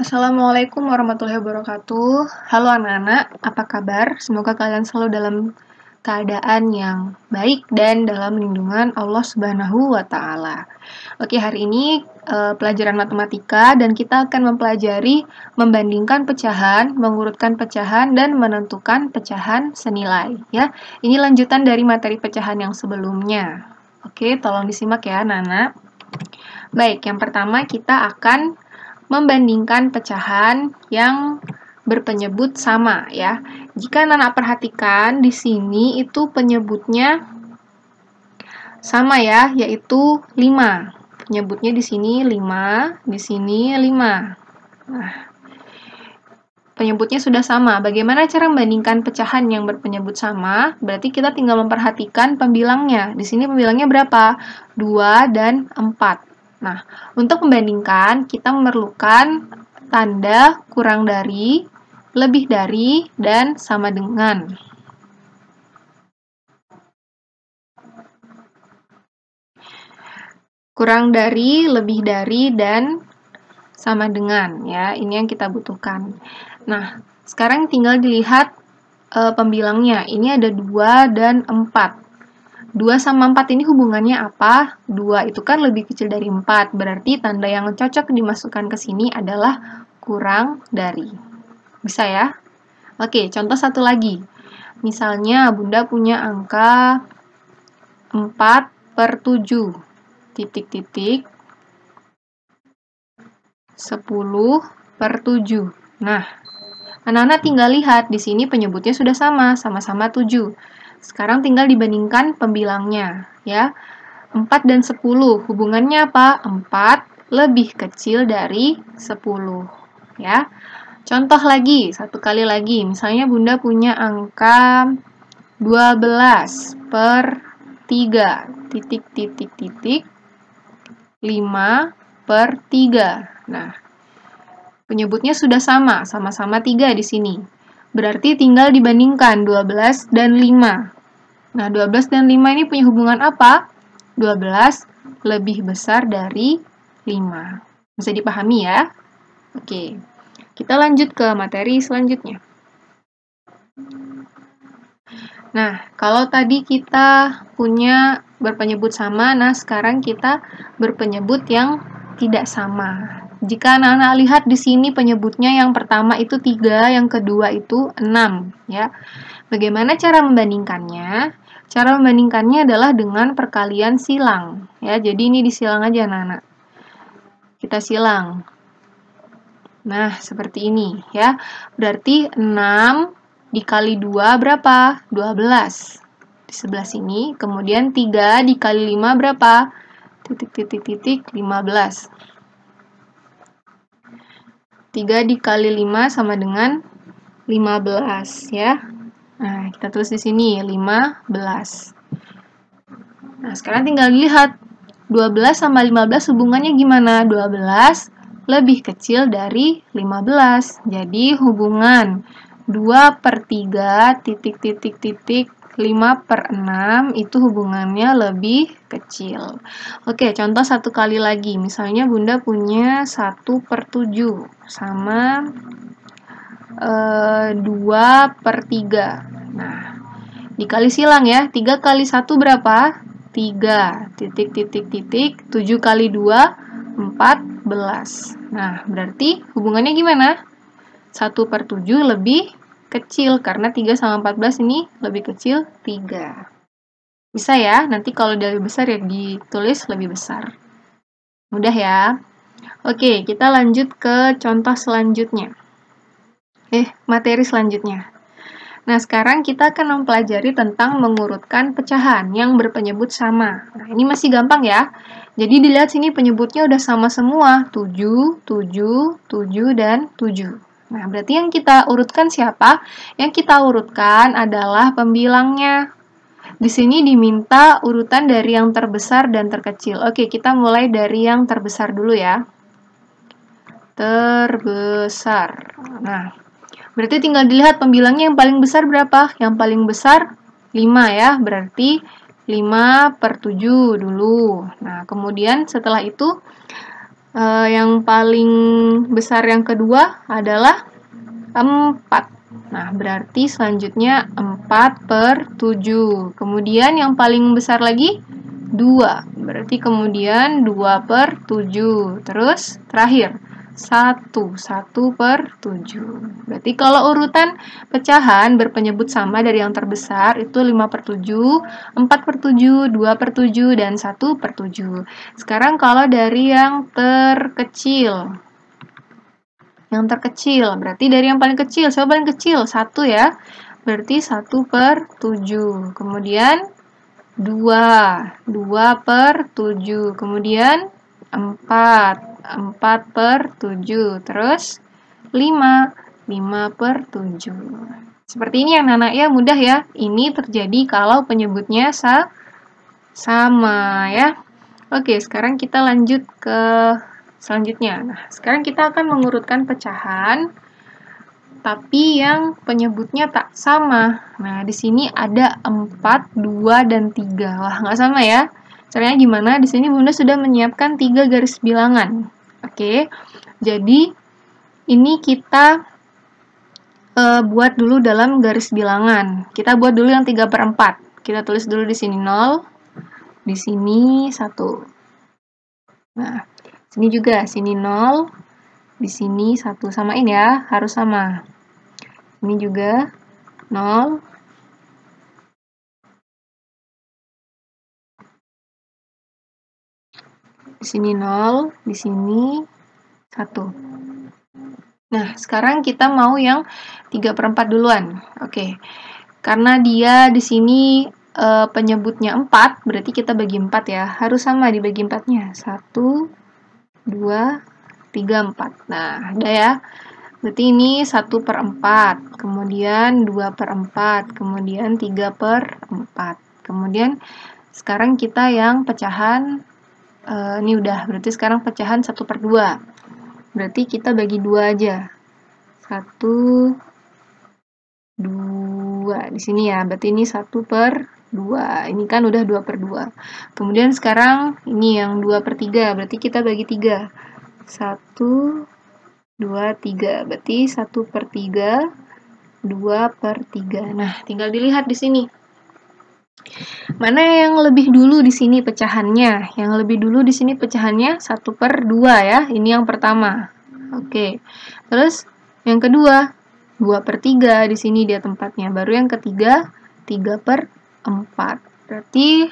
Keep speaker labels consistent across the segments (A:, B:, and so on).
A: Assalamualaikum warahmatullahi wabarakatuh. Halo anak-anak, apa kabar? Semoga kalian selalu dalam keadaan yang baik dan dalam lindungan Allah Subhanahu wa Ta'ala. Oke, hari ini pelajaran matematika dan kita akan mempelajari membandingkan pecahan, mengurutkan pecahan, dan menentukan pecahan senilai. Ya, ini lanjutan dari materi pecahan yang sebelumnya. Oke, tolong disimak ya, anak-anak. Baik, yang pertama kita akan membandingkan pecahan yang berpenyebut sama ya. Jika anak perhatikan di sini itu penyebutnya sama ya, yaitu 5. Penyebutnya di sini 5, di sini 5. Nah, penyebutnya sudah sama. Bagaimana cara membandingkan pecahan yang berpenyebut sama? Berarti kita tinggal memperhatikan pembilangnya. Di sini pembilangnya berapa? 2 dan 4. Nah, untuk membandingkan, kita memerlukan tanda kurang dari, lebih dari, dan sama dengan. Kurang dari, lebih dari, dan sama dengan. Ya, ini yang kita butuhkan. Nah, sekarang tinggal dilihat pembilangnya. Ini ada 2 dan 4. 2 sama 4 ini hubungannya apa? 2 itu kan lebih kecil dari 4, berarti tanda yang cocok dimasukkan ke sini adalah kurang dari. Bisa ya? Oke, contoh satu lagi. Misalnya, Bunda punya angka 4/7, titik-titik, 10/7. Nah, anak-anak tinggal lihat, di sini penyebutnya sudah sama-sama 7. Sekarang tinggal dibandingkan pembilangnya, ya. 4 dan 10, hubungannya apa? 4 lebih kecil dari 10, ya. Contoh lagi, satu kali lagi. Misalnya Bunda punya angka 12/3, titik-titik-titik, 5/3. Nah, penyebutnya sudah sama-sama 3 di sini. Berarti tinggal dibandingkan 12 dan 5. Nah, 12 dan 5 ini punya hubungan apa? 12 lebih besar dari 5. Bisa dipahami ya? Oke, kita lanjut ke materi selanjutnya. Nah, kalau tadi kita punya berpenyebut sama, nah sekarang kita berpenyebut yang tidak sama. Jika anak-anak lihat di sini penyebutnya yang pertama itu 3, yang kedua itu 6, ya. Bagaimana cara membandingkannya? Cara membandingkannya adalah dengan perkalian silang. Ya, jadi ini disilang aja anak-anak. Kita silang. Nah, seperti ini ya. Berarti 6 dikali 2 berapa? 12. Di sebelah sini. Kemudian 3 dikali 5 berapa? Titik-titik-titik 15. 3 dikali 5 sama dengan 15 ya. Nah, kita tulis di sini 15. Nah, sekarang tinggal dilihat 12 sama 15 hubungannya gimana? 12 lebih kecil dari 15. Jadi hubungan 2/3 titik-titik-titik 5/6 itu hubungannya lebih kecil. Oke, contoh satu kali lagi. Misalnya Bunda punya 1/7 sama 2/3. Nah, dikali silang ya. 3 kali 1 berapa? 3. Titik-titik-titik. 7 kali 2, 14. Nah, berarti hubungannya gimana? 1/7 lebih kecil. Karena 3 sama 14 ini lebih kecil 3. Bisa ya? Nanti kalau udah lebih besar ya ditulis lebih besar. Mudah ya? Oke, kita lanjut ke contoh selanjutnya. Materi selanjutnya. Nah, sekarang kita akan mempelajari tentang mengurutkan pecahan yang berpenyebut sama. Nah, ini masih gampang ya. Jadi dilihat sini penyebutnya udah sama semua. 7, 7, 7, dan 7. Nah, berarti yang kita urutkan siapa? Yang kita urutkan adalah pembilangnya. Di sini diminta urutan dari yang terbesar dan terkecil. Oke, kita mulai dari yang terbesar dulu ya. Terbesar. Nah, berarti tinggal dilihat pembilangnya yang paling besar berapa? Yang paling besar 5 ya, berarti 5/7 dulu. Nah, kemudian setelah itu Yang paling besar yang kedua adalah 4. Nah, berarti selanjutnya 4/7. Kemudian yang paling besar lagi 2. Berarti kemudian 2/7. Terus terakhir 1/7. Berarti kalau urutan pecahan berpenyebut sama dari yang terbesar itu 5/7, 4/7, 2/7, dan 1/7. Sekarang kalau dari yang terkecil. Yang terkecil, berarti dari yang paling kecil. Siapa paling kecil? 1 ya. Berarti 1/7. Kemudian 2/7. Kemudian 4/7. Terus 5/7. Seperti ini ya anak-anak ya, mudah ya. Ini terjadi kalau penyebutnya sama ya. Oke, sekarang kita lanjut ke selanjutnya. Nah, sekarang kita akan mengurutkan pecahan, tapi yang penyebutnya tak sama. Nah, di sini ada 4, 2, dan 3. Wah, nggak sama ya. Caranya gimana? Di sini Bunda sudah menyiapkan 3 garis bilangan. Oke, jadi ini kita buat dulu dalam garis bilangan. Kita buat dulu yang 3/4. Kita tulis dulu di sini 0, di sini 1. Nah, sini juga, sini 0, di sini 1. Samain ya, harus sama. Ini juga 0. Di sini 0, di sini 1. Nah, sekarang kita mau yang 3/4 duluan. Oke. Karena dia di sini penyebutnya 4, berarti kita bagi 4 ya. Harus sama dibagi 4-nya. 1, 2, 3, 4. Nah, ada ya. Berarti ini 1/4, kemudian 2/4, kemudian 3/4. Kemudian sekarang kita yang pecahan, ini udah, berarti sekarang pecahan 1/2. Berarti kita bagi 2 aja. 1, 2. Di sini ya, berarti ini 1/2. Ini kan udah 2/2. Kemudian sekarang ini yang 2/3, berarti kita bagi 3. 1, 2, 3. Berarti 1/3, 2/3. Nah, tinggal dilihat di sini. Mana yang lebih dulu di sini pecahannya? Yang lebih dulu di sini pecahannya 1/2 ya. Ini yang pertama. Oke. Terus yang kedua 2/3 di sini dia tempatnya. Baru yang ketiga 3/4. Berarti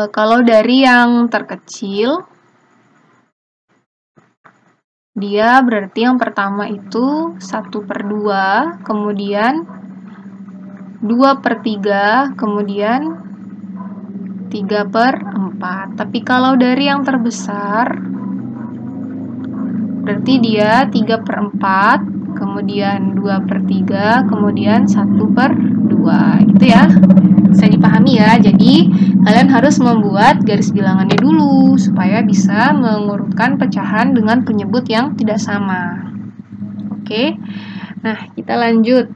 A: kalau dari yang terkecil dia berarti yang pertama itu 1/2, kemudian 2/3, kemudian 3/4. Tapi kalau dari yang terbesar, berarti dia 3/4, kemudian 2/3, kemudian 1/2. Gitu ya. Bisa dipahami ya. Jadi, kalian harus membuat garis bilangannya dulu, supaya bisa mengurutkan pecahan dengan penyebut yang tidak sama. Oke. Nah, kita lanjut.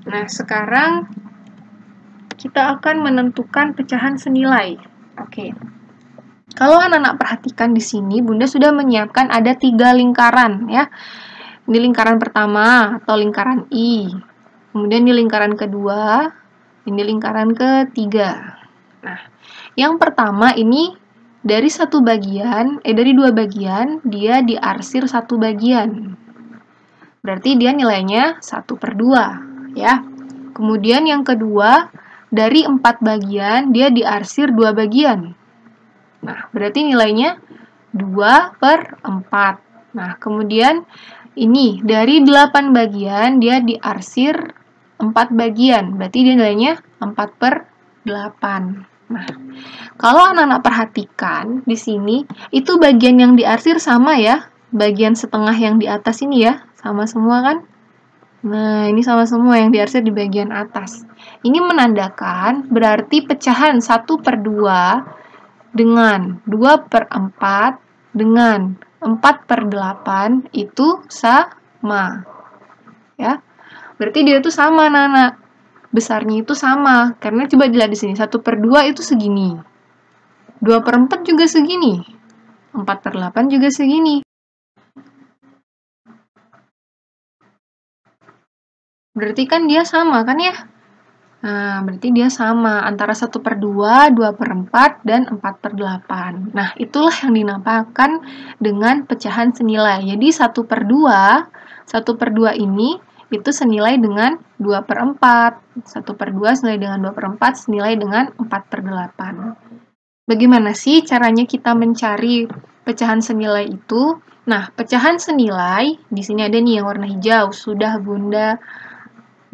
A: Nah, sekarang kita akan menentukan pecahan senilai. Oke. Kalau anak-anak perhatikan di sini, Bunda sudah menyiapkan ada 3 lingkaran ya. Ini lingkaran pertama atau lingkaran I. Kemudian ini lingkaran kedua, ini lingkaran ketiga. Nah, yang pertama ini dari dari 2 bagian, dia diarsir 1 bagian. Berarti dia nilainya 1/2 ya. Kemudian yang kedua, dari 4 bagian, dia diarsir 2 bagian. Nah, berarti nilainya 2/4. Nah, kemudian ini dari 8 bagian, dia diarsir 4 bagian. Berarti dia nilainya 4/8. Nah, kalau anak-anak perhatikan di sini, itu bagian yang diarsir sama ya. Bagian setengah yang di atas ini ya, sama semua kan? Nah, ini sama semua yang diarsir di bagian atas. Ini menandakan berarti pecahan 1/2 dengan 2/4 dengan 4/8 itu sama. Ya. Berarti dia itu sama, anak-anak. Besarnya itu sama. Karena coba dilihat di sini, 1/2 itu segini. 2/4 juga segini. 4/8 juga segini. Berarti kan dia sama kan ya? Nah, berarti dia sama antara 1/2, 2/4, dan 4/8. Nah, itulah yang dinamakan dengan pecahan senilai. Jadi 1/2 ini itu senilai dengan 2/4. 1/2 senilai dengan 2/4, senilai dengan 4/8. Bagaimana sih caranya kita mencari pecahan senilai itu? Nah, pecahan senilai, di sini ada nih yang warna hijau. Sudah Bunda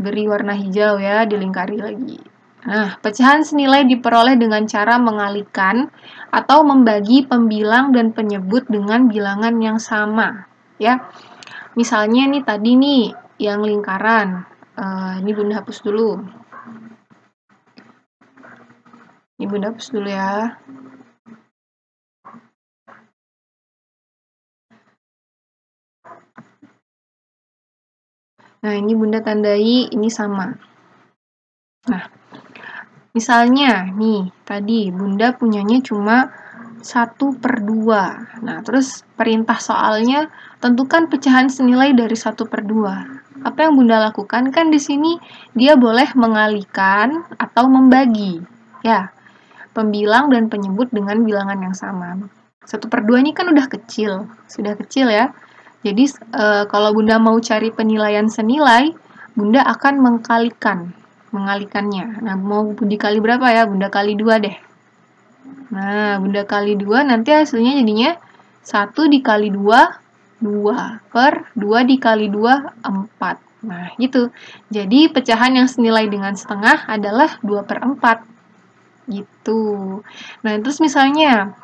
A: beri warna hijau ya, dilingkari lagi. Nah, pecahan senilai diperoleh dengan cara mengalihkan atau membagi pembilang dan penyebut dengan bilangan yang sama. Ya, misalnya nih tadi nih yang lingkaran. Ini Bunda hapus dulu. Ini Bunda hapus dulu ya. Nah, ini Bunda tandai ini sama. Nah, misalnya nih, tadi Bunda punyanya cuma 1/2. Nah, terus perintah soalnya tentukan pecahan senilai dari 1/2. Apa yang Bunda lakukan? Kan di sini dia boleh mengalihkan atau membagi. Ya, pembilang dan penyebut dengan bilangan yang sama. 1/2 ini kan udah kecil, sudah kecil ya. Jadi, kalau Bunda mau cari penilaian senilai, Bunda akan mengalikannya. Nah, mau dikali berapa ya? Bunda kali 2 deh. Nah, Bunda kali 2, nanti hasilnya jadinya 1 dikali 2, 2. Per 2 dikali 2, 4. Nah, gitu. Jadi, pecahan yang senilai dengan setengah adalah 2/4. Gitu. Nah, terus misalnya,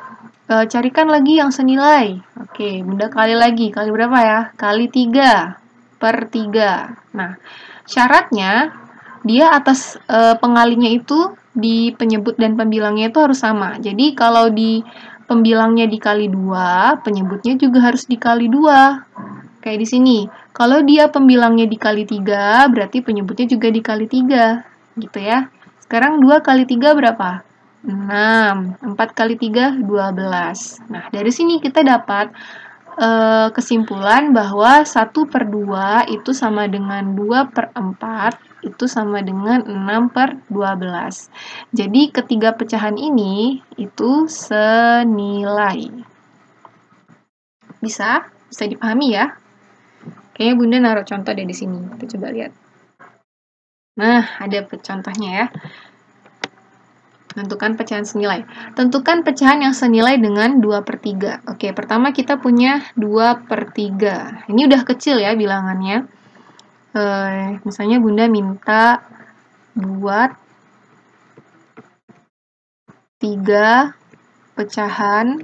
A: carikan lagi yang senilai. Oke, Bunda kali lagi. Kali berapa ya? Kali 3/3. Nah, syaratnya dia atas pengalinya itu di penyebut dan pembilangnya itu harus sama. Jadi, kalau di pembilangnya dikali 2, penyebutnya juga harus dikali 2. Kayak di sini. Kalau dia pembilangnya dikali 3, berarti penyebutnya juga dikali 3. Gitu ya. Sekarang 2 kali 3 berapa? 6. 4 kali 3, 12. Nah, dari sini kita dapat kesimpulan bahwa 1/2 itu sama dengan 2/4, itu sama dengan 6/12. Jadi, ketiga pecahan ini itu senilai. Bisa dipahami ya? Kayaknya Bunda naruh contoh deh di sini. Kita coba lihat. Nah, ada contohnya ya. Tentukan pecahan senilai. Tentukan pecahan yang senilai dengan 2/3. Oke, pertama kita punya 2/3. Ini udah kecil ya bilangannya. Misalnya Bunda minta buat 3 pecahan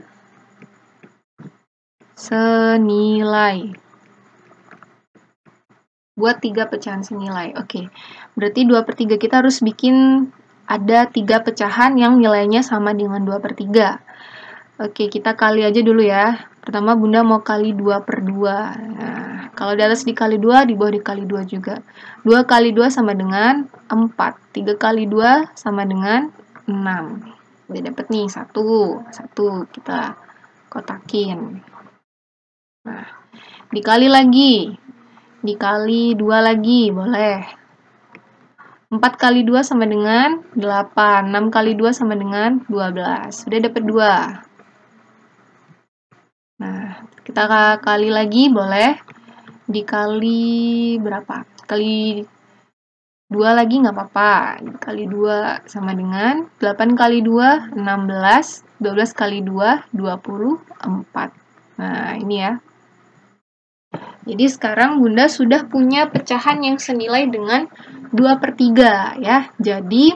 A: senilai. Buat 3 pecahan senilai. Oke, berarti 2/3 kita harus bikin ada 3 pecahan yang nilainya sama dengan 2/3. Oke, kita kali aja dulu ya. Pertama Bunda mau kali 2/2. Nah, kalau di atas dikali 2, di bawah dikali 2 juga. 2 kali 2 sama dengan 4. 3 kali 2 sama dengan 6. Udah dapet nih, 1. 1 kita kotakin. Nah, dikali lagi. Dikali 2 lagi, boleh. 4 kali 2 sama dengan 8. 6 kali 2 sama dengan 12. Sudah dapat 2. Nah, kita kali lagi boleh. Dikali berapa? Kali 2 lagi nggak apa-apa. Dikali 2 sama dengan 8 kali 2, 16. 12 kali 2, 24. Nah, ini ya. Jadi sekarang Bunda sudah punya pecahan yang senilai dengan 2/3 ya. Jadi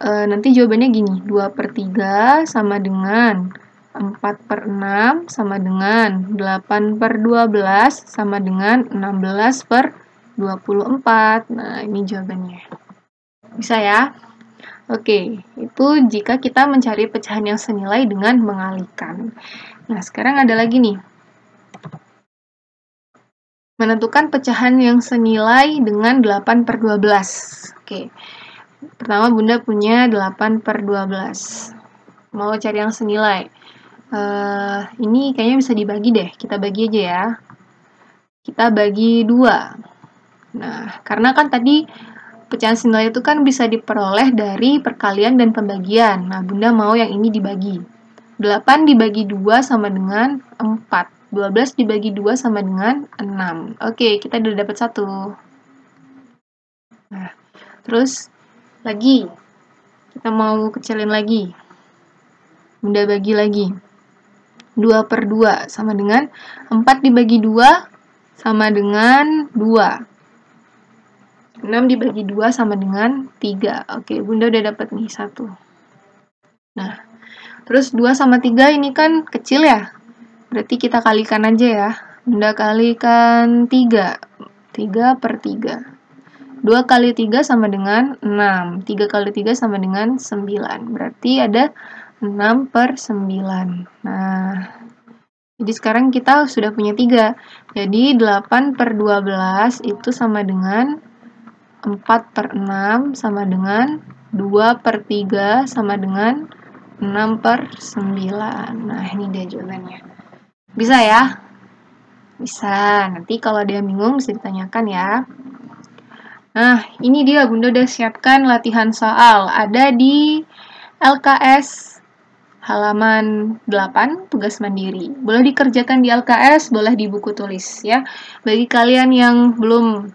A: nanti jawabannya gini, 2/3 sama dengan 4/6 sama dengan 8/12 sama dengan 16/24. Nah, ini jawabannya. Bisa ya? Oke, itu jika kita mencari pecahan yang senilai dengan mengalihkan. Nah, sekarang ada lagi nih. Menentukan pecahan yang senilai dengan 8/12. Oke. Pertama Bunda punya 8/12. Mau cari yang senilai. Ini kayaknya bisa dibagi deh. Kita bagi aja ya. Kita bagi 2. Nah, karena kan tadi pecahan senilai itu kan bisa diperoleh dari perkalian dan pembagian. Nah, Bunda mau yang ini dibagi. 8 dibagi 2 sama dengan 4. 12 dibagi 2 sama dengan 6. Oke, kita udah dapat 1. Nah, terus lagi. Kita mau kecilin lagi. Bunda bagi lagi. 2 per 2 sama dengan 4 dibagi 2 sama dengan 2. 6 dibagi 2 sama dengan 3. Oke, Bunda udah dapat nih 1. Nah, terus 2 sama 3 ini kan kecil ya. Berarti kita kalikan aja ya. Bunda kalikan 3. 3 per 3. 2 kali 3 sama dengan 6. 3 kali 3 sama dengan 9. Berarti ada 6 per 9. Nah, jadi sekarang kita sudah punya 3. Jadi 8 per 12 itu sama dengan 4 per 6 sama dengan 2 per 3 sama dengan 6 per 9. Nah, ini dia jawabannya. Bisa ya? Bisa. Nanti kalau ada yang bingung bisa ditanyakan ya. Nah, ini dia Bunda udah siapkan latihan soal. Ada di LKS halaman 8, tugas mandiri. Boleh dikerjakan di LKS, boleh di buku tulis ya. Bagi kalian yang belum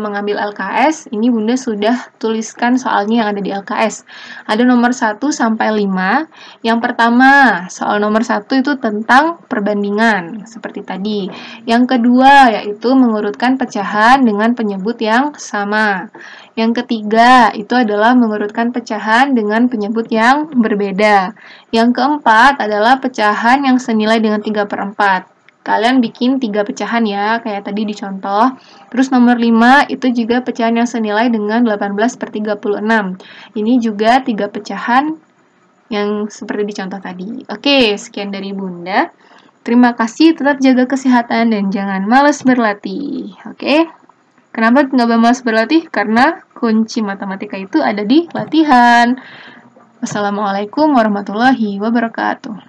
A: mengambil LKS, ini Bunda sudah tuliskan soalnya yang ada di LKS. Ada nomor 1 sampai 5. Yang pertama, soal nomor 1 itu tentang perbandingan, seperti tadi. Yang kedua, yaitu mengurutkan pecahan dengan penyebut yang sama. Yang ketiga, itu adalah mengurutkan pecahan dengan penyebut yang berbeda. Yang keempat adalah pecahan yang senilai dengan 3 per 4. Kalian bikin 3 pecahan ya, kayak tadi di contoh. Terus nomor 5 itu juga pecahan yang senilai dengan 18 per 36. Ini juga 3 pecahan yang seperti di contoh tadi. Oke, sekian dari Bunda. Terima kasih, tetap jaga kesehatan dan jangan malas berlatih. Oke? Kenapa nggak malas berlatih? Karena kunci matematika itu ada di latihan. Wassalamualaikum warahmatullahi wabarakatuh.